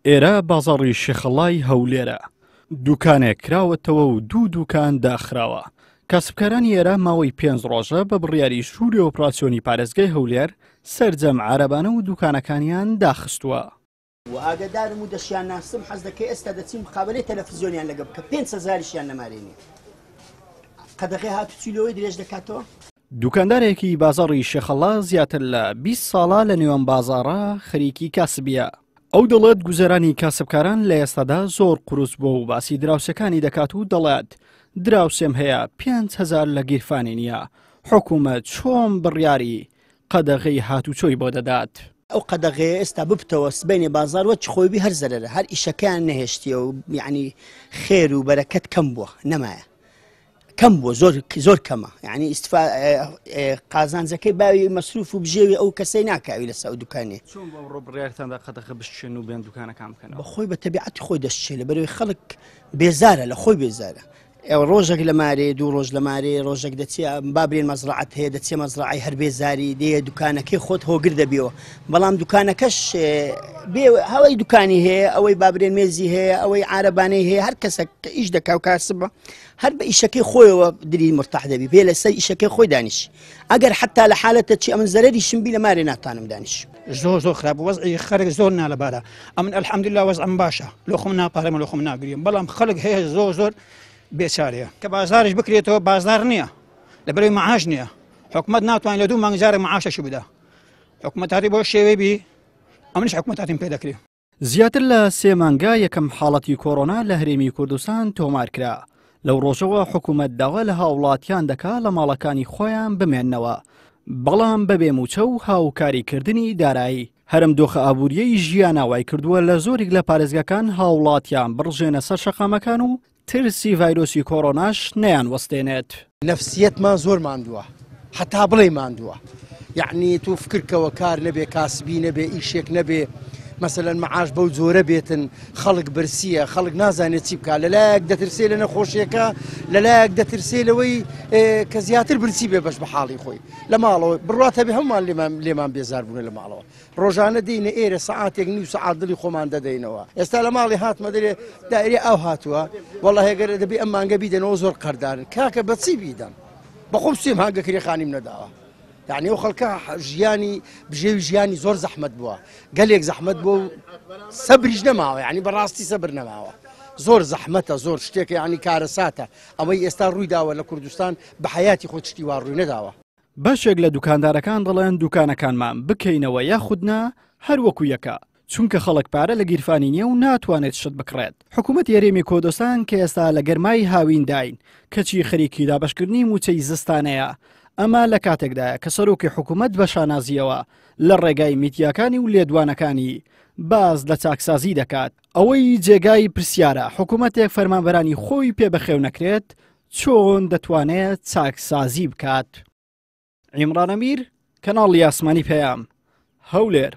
ئێرە بازاڕی شێخەڵای هەولێرە. دوکانێک کراوەتەوە و دوو دوکان داخراوە. کاسبکارانی ئێرە ماوەی 5 ڕۆژە بە بڕیاری ژووری ئۆپراسیۆنی پارێزگای هەولێر سەرجەم عارەبانە و دوکانەکانیان داخستووە. و ئاگادارم و دەشیان ناسم حەز دەکەی ئێستا دەچین مقابلەی تەلەڤیزیۆنیان لەگە بکە 5,000شیان نەمارێنێ. قەدەغی هاتوچیلەوەی درێژ دەکاتەوە. دوکاندارێکی بازاڕی شێخەڵا زیاتر لە 20 ساڵە لە نێوان بازاڕە خەریکی کاسبیە. ئەو دەڵێت گوزەرانی کاسبکاران لە ئێستادا زۆر قورس بووە و باسی دراوسەکانی دەکات و دەڵێت دراوسێم هەیە 5,000 لە گیرفانی نییە. حکوومەت چۆن بڕیاری قەدەغی هاتوچۆی بۆ دەدات؟ ئەو قەدەغەیە ئێستا ببتەوە سبەینێ بازار وە چ خۆیبی هەر زەرەرە هەر ئیشەکەیان نەهێشتیە و یعنی خێر و بەرەکەت کەم بووە نەمایە. کەم بووە زۆر کەمە یعنی قازانجەکەی باوی مەسروف و بژێوی ئەو کەسەی ناکاوی لەسەر ئەو دوکانێ. چۆن بە ڕۆ بڕیارتاندا قەدەغە بشتێن و بێن دوکانەکان بکەنەوە؟ بەخۆی بە تەبیعەتی خۆی دەستچێت لە بەرەوەی خەڵک بێزارە لە خۆی بێزارە. ئێوە ڕۆژێک لە مارێ دوو ڕۆژ لە مارێ ڕۆژێک دەچێ بابرێن مەزرعەت هەیە دەچێ مەزرعی هەر بێزاری دێ دوکانەکەی خۆت هۆگر دەبیەوە بەڵام دوکانەکەش هەوەی دوکانی هەیە ئەوەی بابرێن مێزی هەیە ئەوەی عارەبانەی هەیە هەر کەسێک ئیش دەکا و کاسبە هەر بە ئیشەکەی خۆیەوە دری مرتاح دەبی بێ لەسەر ئیشەکەی خۆی دانیش ئەگەر حتا لە حالەتە چی ئەمن زەرەری شمبی لە مارێ ناتوانم دانیش. زۆر خراپ وەزعی خەڵک زۆر نالەبارە ئەمن ئەلحەمدولیلا وەزعم باشە لۆخم ناپارێمە لۆخم ناگریم بەڵام خەڵک هەیە زۆر بێچارەیە کە بازارش بکرێتەوە بازار نییە لەبەرەوەی مەعاش نییە حکومەت ناتوانێت لە 2 مانگ جارێک مەعاشەشی بدە حکومەت هاتی بۆ شێوەی بی ئەمنش حکومەت هاتیم پێ دەکرێت. زیاتر لە 3 مانگا یەکەم حاڵەتی کۆڕۆنا لە هەرێمی کوردستان تۆمار کرا. لەو ڕۆژەوە حکوومەت داوا لە هاوڵاتیان دەکا لە ماڵەکانی خۆیان بمێننەوە بەڵام بەبێ موچە و هاوکاریکردنی دارایی. هەرم دۆخە ئابووریەی ژیان ئاوای کردووە لە زۆرێک لە پارێزگەکان هاوڵاتیان بڕژێنە سەر شەقامەکان و ترسی ڤایرۆسی کۆڕۆناش نەیان وەستێنێت. نەفسیەتمان زۆر ماندووە حتا بڵێ ماندووە یعنی تو فکرکەوە کار نەبێ کاسبی نەبێ ئیشێک نەبێ مەسەلەن مەعاش بەو جۆرە بێتن خەڵک برسیە خەڵک نازانێت چی بکات لەلایەک دەترسێ لە نەخۆشیەکە لەلایەک دەترسێ لەوەی کە زیاتر برسی بێ بەش بە حاڵی خۆی لە ماڵەوە بڕاتە بێ هەمومان لێمان بێزار بوون لە ماڵەوە ڕۆژانە دێنە ئێرە سەعاتێک نیو سەعات دڵی خۆمان دەدەینەوە ئێستا لە ماڵی هاتمە دەرێ دایرێ ئاو هاتووە وەڵڵا هێگەر دەبێ ئەم مانگە بیدەنەوە زۆر قەردارن کاکە بەچی بیدەن بەخۆم سوێم هاگەکری خانیم نەداوە یعنی ئەو خەڵکە ژیانی بژێوی ژیانی زۆر زەحمەت بووە گەلێک زەحمەت بووە و سەبریش نەماوە یعنی بەڕاستی سەبر نەماوە زۆر زەحمەتە زۆر شتێکە یعنی کارەساتە ئەوەی ئێستا ڕووی داوە لە کوردستان بە حیاتی خۆی شتی وا ڕووی نەداوە. بەشێک لە دوکاندارەکان دەڵێن دوکانەکانمان بکەینەوە یاخودنا هەر وەکو یەکە چونکە خەڵک پارە لە گیرفانی نییە و ناتوانێت شت بکڕێت. حکوومەت یاریمی کوردستان کە ئێستا لە گەرمای هاوین داین کەچی خەریکی دابەشکردنی موچەی زستانەیە ئەمە لە کاتێکدایە کە سەرۆکی حکوومەت بە شانازیەوە لە ڕێگای میتیاکانی و لێدوانەکانی باز لە چاکسازی دەکات ئەوەی جێگای پرسیارە حکوومەتێک فەرمانبەرانی خۆی پێبەخێو نەکرێت چۆن دەتوانێت چاکسازی بکات. عیمران ئەمیر کەناڵی ئاسمانی پەیام هەولێر.